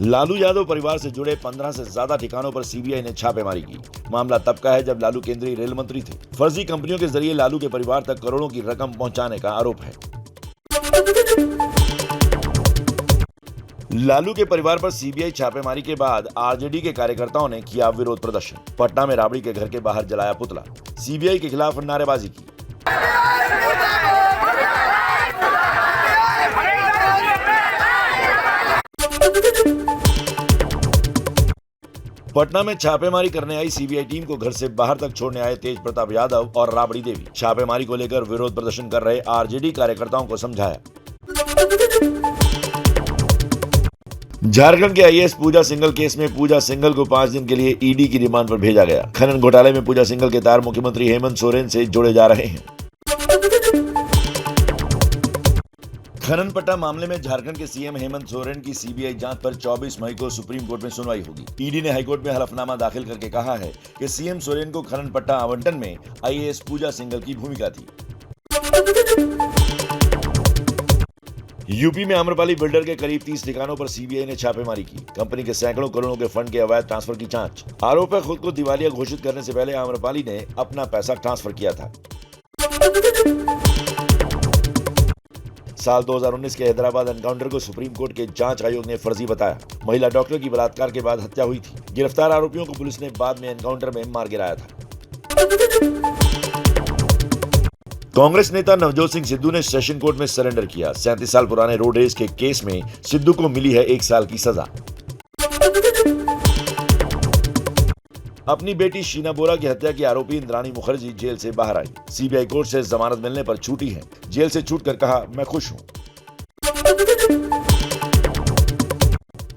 लालू यादव परिवार से जुड़े 15 से ज्यादा ठिकानों पर सीबीआई ने छापेमारी की। मामला तब का है जब लालू केंद्रीय रेल मंत्री थे। फर्जी कंपनियों के जरिए लालू के परिवार तक करोड़ों की रकम पहुंचाने का आरोप है। लालू के परिवार पर सीबीआई छापेमारी के बाद आरजेडी के कार्यकर्ताओं ने किया विरोध प्रदर्शन। पटना में राबड़ी के घर के बाहर जलाया पुतला, सीबीआई के खिलाफ नारेबाजी की। पटना में छापेमारी करने आई सीबीआई टीम को घर से बाहर तक छोड़ने आए तेज प्रताप यादव और राबड़ी देवी छापेमारी को लेकर विरोध प्रदर्शन कर रहे आरजेडी कार्यकर्ताओं को समझाया। झारखंड के आईएएस पूजा सिंघल केस में पूजा सिंघल को 5 दिन के लिए ईडी की रिमांड पर भेजा गया। खनन घोटाले में पूजा सिंघल के तार मुख्यमंत्री हेमंत सोरेन से जोड़े जा रहे हैं। खनन पट्टा मामले में झारखंड के सीएम हेमंत सोरेन की सीबीआई जांच पर 24 मई को सुप्रीम कोर्ट में सुनवाई होगी। ईडी ने हाईकोर्ट में हलफनामा दाखिल करके कहा है कि सीएम सोरेन को खनन पट्टा आवंटन में आईएएस पूजा सिंघल की भूमिका थी। यूपी में आम्रपाली बिल्डर के करीब 30 ठिकानों पर सीबीआई ने छापेमारी की। कंपनी के सैकड़ों करोड़ों के फंड के अवैध ट्रांसफर की जांच। आरोप है खुद को दिवालिया घोषित करने से पहले आम्रपाली ने अपना पैसा ट्रांसफर किया था। साल 2019 के हैदराबाद एनकाउंटर को सुप्रीम कोर्ट के जांच आयोग ने फर्जी बताया। महिला डॉक्टर की बलात्कार के बाद हत्या हुई थी। गिरफ्तार आरोपियों को पुलिस ने बाद में एनकाउंटर में मार गिराया था। कांग्रेस नेता नवजोत सिंह सिद्धू ने सेशन कोर्ट में सरेंडर किया। 37 साल पुराने रोड रेस के केस में सिद्धू को मिली है 1 साल की सजा। अपनी बेटी शीना बोरा की हत्या की आरोपी इंद्राणी मुखर्जी जेल से बाहर आई। सीबीआई कोर्ट से जमानत मिलने पर छूटी है। जेल से छूटकर कहा, मैं खुश हूं।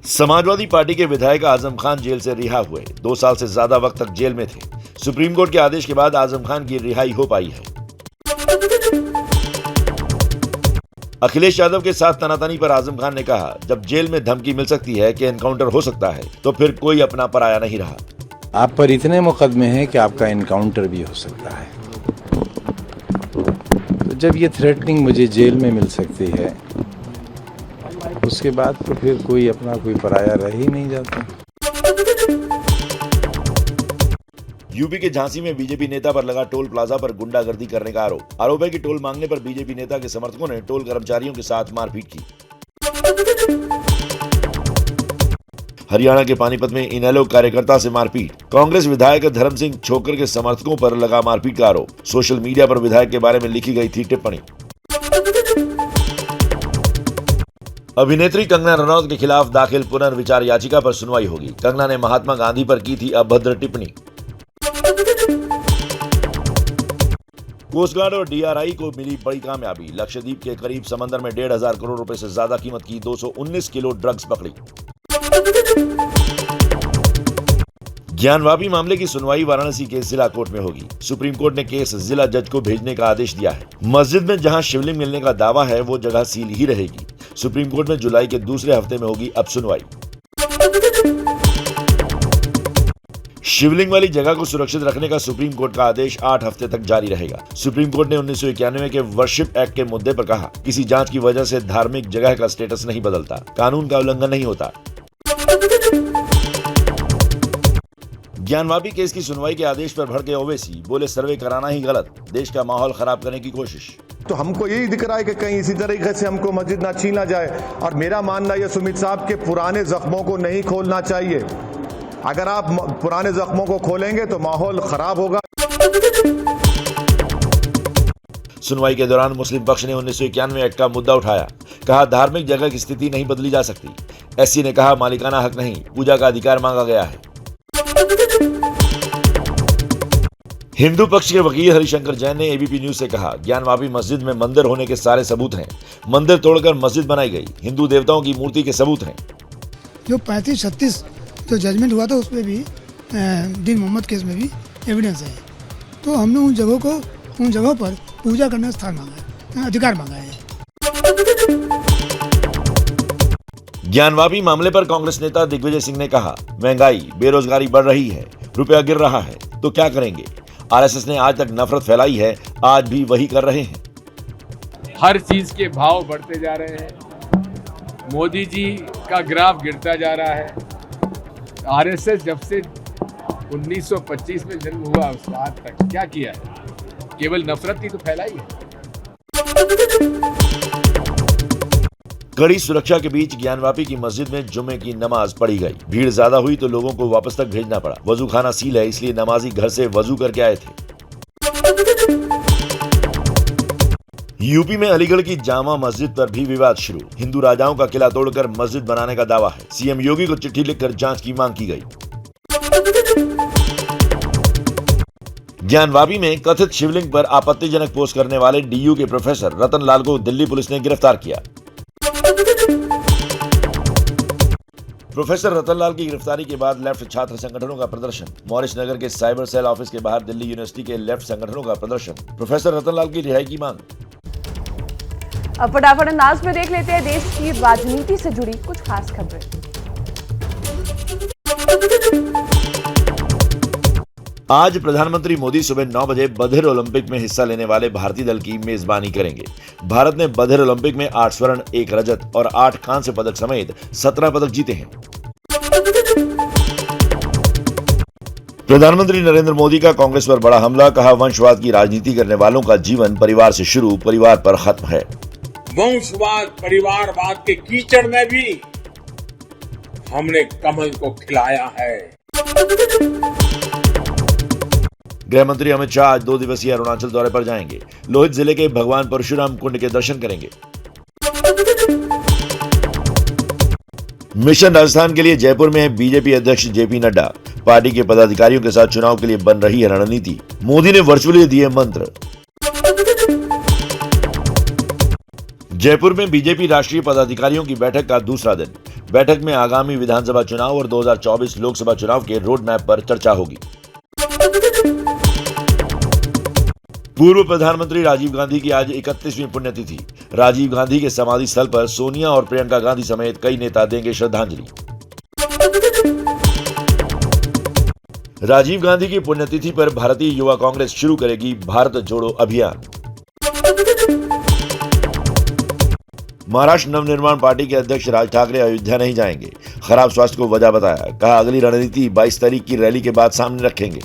समाजवादी पार्टी के विधायक आजम खान जेल से रिहा हुए। 2 साल से ज्यादा वक्त तक जेल में थे। सुप्रीम कोर्ट के आदेश के बाद आजम खान की रिहाई हो पाई है। अखिलेश यादव के साथ तनातनी पर आजम खान ने कहा, जब जेल में धमकी मिल सकती है कि एनकाउंटर हो सकता है तो फिर कोई अपना पराया नहीं रहा। आप पर इतने मुकदमे हैं कि आपका एनकाउंटर भी हो सकता है। तो जब ये थ्रेटनिंग मुझे जेल में मिल सकती है, उसके बाद तो फिर कोई अपना कोई पराया रह ही नहीं जाता। यूपी के झांसी में बीजेपी नेता पर लगा टोल प्लाजा पर गुंडागर्दी करने का आरोप है कि टोल मांगने पर बीजेपी नेता के समर्थकों ने टोल कर्मचारियों के साथ मारपीट की। हरियाणा के पानीपत में इनेलो कार्यकर्ता से मारपीट। कांग्रेस विधायक धर्म सिंह छोकर के समर्थकों पर लगा मारपीट का आरोप। सोशल मीडिया पर विधायक के बारे में लिखी गई थी टिप्पणी। अभिनेत्री कंगना रनौत के खिलाफ दाखिल पुनर्विचार याचिका पर सुनवाई होगी। कंगना ने महात्मा गांधी पर की थी अभद्र टिप्पणी। कोस्ट गार्ड और डीआरआई को मिली बड़ी कामयाबी। लक्षद्वीप के करीब समंदर में 1,500 करोड़ रुपए से ज्यादा कीमत की 219 किलो ड्रग्स पकड़ी। ज्ञानवापी मामले की सुनवाई वाराणसी के जिला कोर्ट में होगी। सुप्रीम कोर्ट ने केस जिला जज को भेजने का आदेश दिया है। मस्जिद में जहां शिवलिंग मिलने का दावा है वो जगह सील ही रहेगी। सुप्रीम कोर्ट में जुलाई के दूसरे हफ्ते में होगी अब सुनवाई। शिवलिंग वाली जगह को सुरक्षित रखने का सुप्रीम कोर्ट का आदेश 8 हफ्ते तक जारी रहेगा। सुप्रीम कोर्ट ने 1991 के वर्शिप एक्ट के मुद्दे पर कहा, किसी जांच की वजह से धार्मिक जगह का स्टेटस नहीं बदलता, कानून का उल्लंघन नहीं होता। ज्ञानवापी केस की सुनवाई के आदेश पर भड़के ओवैसी, बोले सर्वे कराना ही गलत, देश का माहौल खराब करने की कोशिश। तो हमको यही दिख रहा है कि कहीं इसी तरीके से हमको मस्जिद ना छीना जाए। और मेरा मानना यह सुमित साहब के पुराने जख्मों को नहीं खोलना चाहिए। अगर आप पुराने जख्मों को खोलेंगे तो माहौल खराब होगा। सुनवाई के दौरान मुस्लिम पक्ष ने 1991 एक्ट का मुद्दा उठाया। कहा, धार्मिक जगह की स्थिति नहीं बदली जा सकती। एससी ने कहा, मालिकाना हक नहीं, पूजा का अधिकार मांगा गया है। हिंदू पक्ष के वकील हरिशंकर जैन ने एबीपी न्यूज से कहा, ज्ञानवापी मस्जिद में मंदिर होने के सारे सबूत हैं। मंदिर तोड़कर मस्जिद बनाई गई। हिंदू देवताओं की मूर्ति के सबूत हैं। जो 35-36 जो जजमेंट हुआ था उसमें भी दीन मोहम्मद केस में भी एविडेंस है। तो हमने उन जगहों पर पूजा करने का स्थान मांगा है, अधिकार मांगा है। ज्ञानवापी मामले पर कांग्रेस नेता दिग्विजय सिंह ने कहा, महंगाई बेरोजगारी बढ़ रही है, रुपया गिर रहा है, तो क्या करेंगे। आरएसएस ने आज तक नफरत फैलाई है, आज भी वही कर रहे हैं। हर चीज के भाव बढ़ते जा रहे हैं। मोदी जी का ग्राफ गिरता जा रहा है। आरएसएस जब से 1925 में जन्म हुआ उसके आज तक क्या किया है? केवल नफरत ही तो फैलाई है। कड़ी सुरक्षा के बीच ज्ञानवापी की मस्जिद में जुम्मे की नमाज पढ़ी गई। भीड़ ज्यादा हुई तो लोगों को वापस तक भेजना पड़ा। वजू खाना सील है, इसलिए नमाजी घर से वजू करके आए थे। यूपी में अलीगढ़ की जामा मस्जिद पर भी विवाद शुरू। हिंदू राजाओं का किला तोड़कर मस्जिद बनाने का दावा है। सीएम योगी को चिट्ठी लिखकर जांच की मांग की गई। ज्ञानवापी में कथित शिवलिंग पर आपत्तिजनक पोस्ट करने वाले डीयू के प्रोफेसर रतन लाल को दिल्ली पुलिस ने गिरफ्तार किया। प्रोफेसर रतन लाल की गिरफ्तारी के बाद लेफ्ट छात्र संगठनों का प्रदर्शन। मॉरिस नगर के साइबर सेल ऑफिस के बाहर दिल्ली यूनिवर्सिटी के लेफ्ट संगठनों का प्रदर्शन। प्रोफेसर रतन लाल की रिहाई की मांग। अब फटाफट अंदाज में देख लेते हैं देश की राजनीति से जुड़ी कुछ खास खबरें। आज प्रधानमंत्री मोदी सुबह 9 बजे बधिर ओलंपिक में हिस्सा लेने वाले भारतीय दल की मेजबानी करेंगे। भारत ने बधिर ओलंपिक में 8 स्वर्ण, 1 रजत और 8 कांस्य पदक समेत 17 पदक जीते हैं। प्रधानमंत्री नरेंद्र मोदी का कांग्रेस पर बड़ा हमला। कहा, वंशवाद की राजनीति करने वालों का जीवन परिवार से शुरू, परिवार पर खत्म है। वंशवाद, परिवारवाद के कीचड़ में भी हमने कमल को खिलाया है। गृह मंत्री अमित शाह आज 2 दिवसीय अरुणाचल दौरे पर जाएंगे। लोहित जिले के भगवान परशुराम कुंड के दर्शन करेंगे। मिशन राजस्थान के लिए जयपुर में है बीजेपी अध्यक्ष जेपी नड्डा। पार्टी के पदाधिकारियों के साथ चुनाव के लिए बन रही है रणनीति। मोदी ने वर्चुअली दिए मंत्र। जयपुर में बीजेपी राष्ट्रीय पदाधिकारियों की बैठक का दूसरा दिन। बैठक में आगामी विधानसभा चुनाव और 2024 लोकसभा चुनाव के रोड मैप पर चर्चा होगी। पूर्व प्रधानमंत्री राजीव गांधी की आज 31वीं पुण्यतिथि। राजीव गांधी के समाधि स्थल पर सोनिया और प्रियंका गांधी समेत कई नेता देंगे श्रद्धांजलि। राजीव गांधी की पुण्यतिथि पर भारतीय युवा कांग्रेस शुरू करेगी भारत जोड़ो अभियान। महाराष्ट्र नवनिर्माण पार्टी के अध्यक्ष राज ठाकरे अयोध्या नहीं जाएंगे। खराब स्वास्थ्य को वजह बताया। कहा, अगली रणनीति 22 तारीख की रैली के बाद सामने रखेंगे।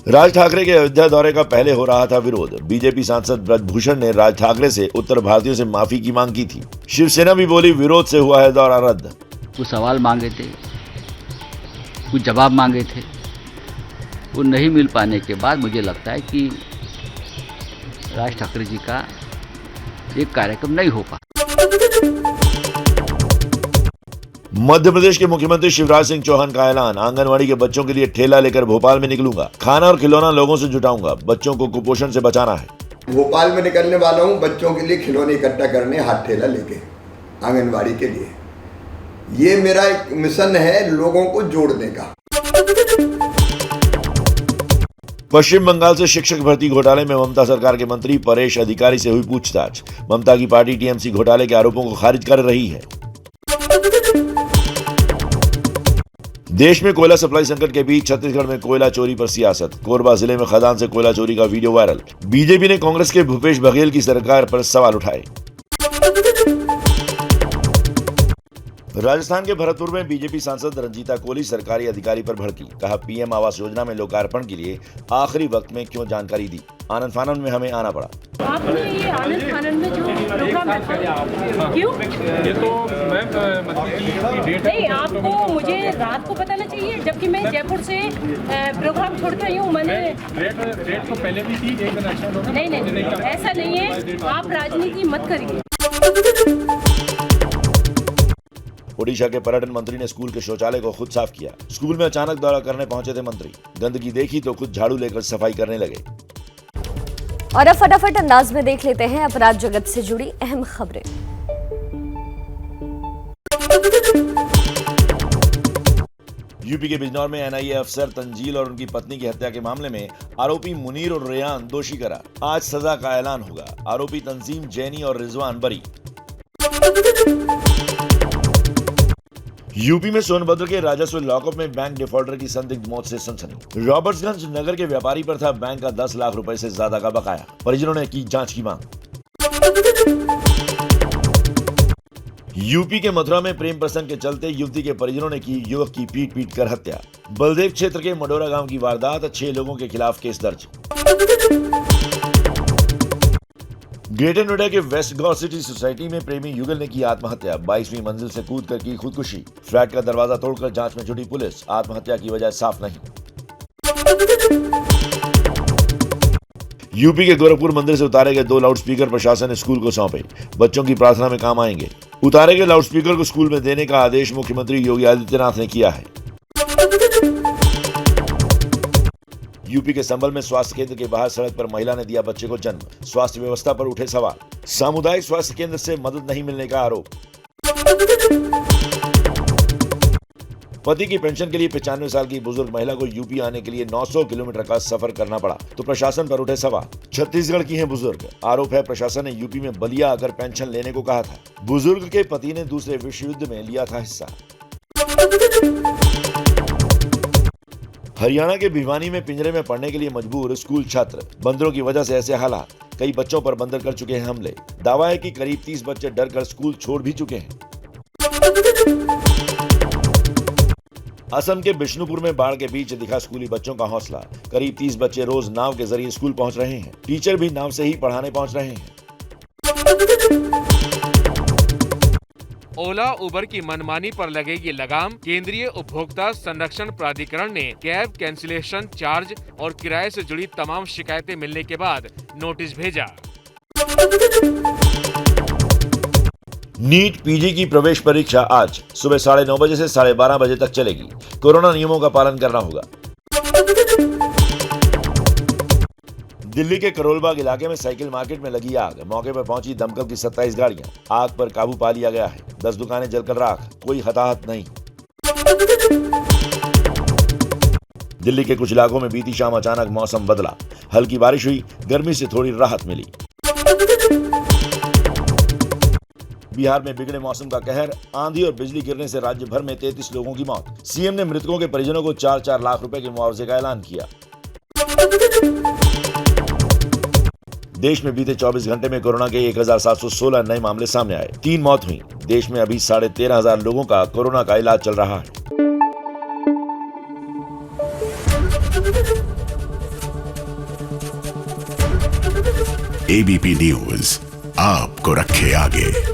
राज ठाकरे के अयोध्या दौरे का पहले हो रहा था विरोध। बीजेपी सांसद ब्रजभूषण ने राज ठाकरे से उत्तर भारतीयों से माफी की मांग की थी। शिवसेना भी बोली, विरोध से हुआ है दौरा रद्द। कुछ सवाल मांगे थे, कुछ जवाब मांगे थे, वो नहीं मिल पाने के बाद मुझे लगता है कि राज ठाकरे जी का एक कार्यक्रम नहीं हो पा। मध्य प्रदेश के मुख्यमंत्री शिवराज सिंह चौहान का ऐलान। आंगनवाड़ी के बच्चों के लिए ठेला लेकर भोपाल में निकलूंगा। खाना और खिलौना लोगों से जुटाऊंगा। बच्चों को कुपोषण से बचाना है। भोपाल में निकलने वाला हूं बच्चों के लिए खिलौने इकट्ठा करने, हाथ ठेला लेके आंगनवाड़ी के लिए। ये मेरा एक मिशन है लोगों को जोड़ने का। पश्चिम बंगाल से शिक्षक भर्ती घोटाले में ममता सरकार के मंत्री परेश अधिकारी से हुई पूछताछ। ममता की पार्टी टीएमसी घोटाले के आरोपों को खारिज कर रही है। देश में कोयला सप्लाई संकट के बीच छत्तीसगढ़ में कोयला चोरी पर सियासत। कोरबा जिले में खदान से कोयला चोरी का वीडियो वायरल। बीजेपी ने कांग्रेस के भूपेश बघेल की सरकार पर सवाल उठाए। राजस्थान के भरतपुर में बीजेपी सांसद रंजीता कोली सरकारी अधिकारी पर भड़की। कहा, पीएम आवास योजना में लोकार्पण के लिए आखिरी वक्त में क्यों जानकारी दी। आनंद फानन में हमें आना पड़ा। आपने ये आनंद फानन में जो प्रोग्राम क्यों? ये तो नहीं, आपको मुझे रात को बताना चाहिए, जबकि मैं जयपुर से प्रोग्राम छोड़ के आई हूँ। मैंने रेट तो पहले भी थी, एक दिन अच्छा होगा। नहीं, ऐसा नहीं है। आप राजनीति मत करिए। ओडिशा के पर्यटन मंत्री ने स्कूल के शौचालय को खुद साफ किया। स्कूल में अचानक दौरा करने पहुंचे थे मंत्री। गंदगी देखी तो खुद झाड़ू लेकर सफाई करने लगे। और अब फटाफट अंदाज में देख लेते हैं अपराध जगत से जुड़ी अहम खबरें। यूपी के बिजनौर में एनआईए अफसर तंजील और उनकी पत्नी की हत्या के मामले में आरोपी मुनीर और रेयान दोषी करार। आज सजा का ऐलान होगा। आरोपी तंजीम, जैनी और रिजवान बरी। यूपी में सोनभद्र के राजस्व लॉकअप में बैंक डिफॉल्टर की संदिग्ध मौत से सनसनी। रॉबर्ट्सगंज नगर के व्यापारी पर था बैंक का 10 लाख रुपए से ज्यादा का बकाया। परिजनों ने की जांच की मांग। यूपी के मथुरा में प्रेम प्रसंग के चलते युवती के परिजनों ने की युवक की पीट कर हत्या। बलदेव क्षेत्र के मडोरा गांव की वारदात, 6 लोगों के खिलाफ केस दर्ज। ग्रेटर नोएडा के वेस्ट गॉ सिटी सोसाइटी में प्रेमी युगल ने की आत्महत्या। 22वीं मंजिल से कूदकर की खुदकुशी। फ्लैट का दरवाजा तोड़कर जांच में जुटी पुलिस। आत्महत्या की वजह साफ नहीं। यूपी के गोरखपुर मंदिर से उतारे गए 2 लाउडस्पीकर प्रशासन ने स्कूल को सौंपे। बच्चों की प्रार्थना में काम आएंगे। उतारे गए लाउडस्पीकर को स्कूल में देने का आदेश मुख्यमंत्री योगी आदित्यनाथ ने किया है। यूपी के संभल में स्वास्थ्य केंद्र के बाहर सड़क पर महिला ने दिया बच्चे को जन्म। स्वास्थ्य व्यवस्था पर उठे सवाल। सामुदायिक स्वास्थ्य केंद्र से मदद नहीं मिलने का आरोप। पति की पेंशन के लिए 95 साल की बुजुर्ग महिला को यूपी आने के लिए 900 किलोमीटर का सफर करना पड़ा, तो प्रशासन पर उठे सवाल। छत्तीसगढ़ की हैं बुजुर्ग। आरोप है प्रशासन ने यूपी में बलिया आकर पेंशन लेने को कहा था। बुजुर्ग के पति ने दूसरे विश्व युद्ध में लिया था हिस्सा। हरियाणा के भिवानी में पिंजरे में पड़ने के लिए मजबूर स्कूल छात्र। बंदरों की वजह से ऐसे हालात। कई बच्चों पर बंदर कर चुके हैं हमले। दावा है कि करीब 30 बच्चे डर कर स्कूल छोड़ भी चुके हैं। असम के बिष्णुपुर में बाढ़ के बीच दिखा स्कूली बच्चों का हौसला। करीब 30 बच्चे रोज नाव के जरिए स्कूल पहुंच रहे हैं। टीचर भी नाव से ही पढ़ाने पहुंच रहे हैं। ओला उबर की मनमानी पर लगेगी लगाम। केंद्रीय उपभोक्ता संरक्षण प्राधिकरण ने कैब कैंसिलेशन चार्ज और किराए से जुड़ी तमाम शिकायतें मिलने के बाद नोटिस भेजा। नीट पीजी की प्रवेश परीक्षा आज सुबह 9:30 बजे से 12:30 बजे तक चलेगी। कोरोना नियमों का पालन करना होगा। दिल्ली के करोलबाग इलाके में साइकिल मार्केट में लगी आग। मौके पर पहुंची दमकल की 27 गाड़ियां। आग पर काबू पा लिया गया है। 10 दुकानें जलकर राख। कोई हताहत नहीं। दिल्ली के कुछ इलाकों में बीती शाम अचानक मौसम बदला। हल्की बारिश हुई। गर्मी से थोड़ी राहत मिली। बिहार में बिगड़े मौसम का कहर। आंधी और बिजली गिरने से राज्य भर में 33 लोगों की मौत। सीएम ने मृतकों के परिजनों को 4-4 लाख रुपए के मुआवजे का ऐलान किया। देश में बीते 24 घंटे में कोरोना के 1716 नए मामले सामने आए। 3 मौत हुई। देश में अभी 13,500 लोगों का कोरोना का इलाज चल रहा है। एबीपी न्यूज आपको रखे आगे।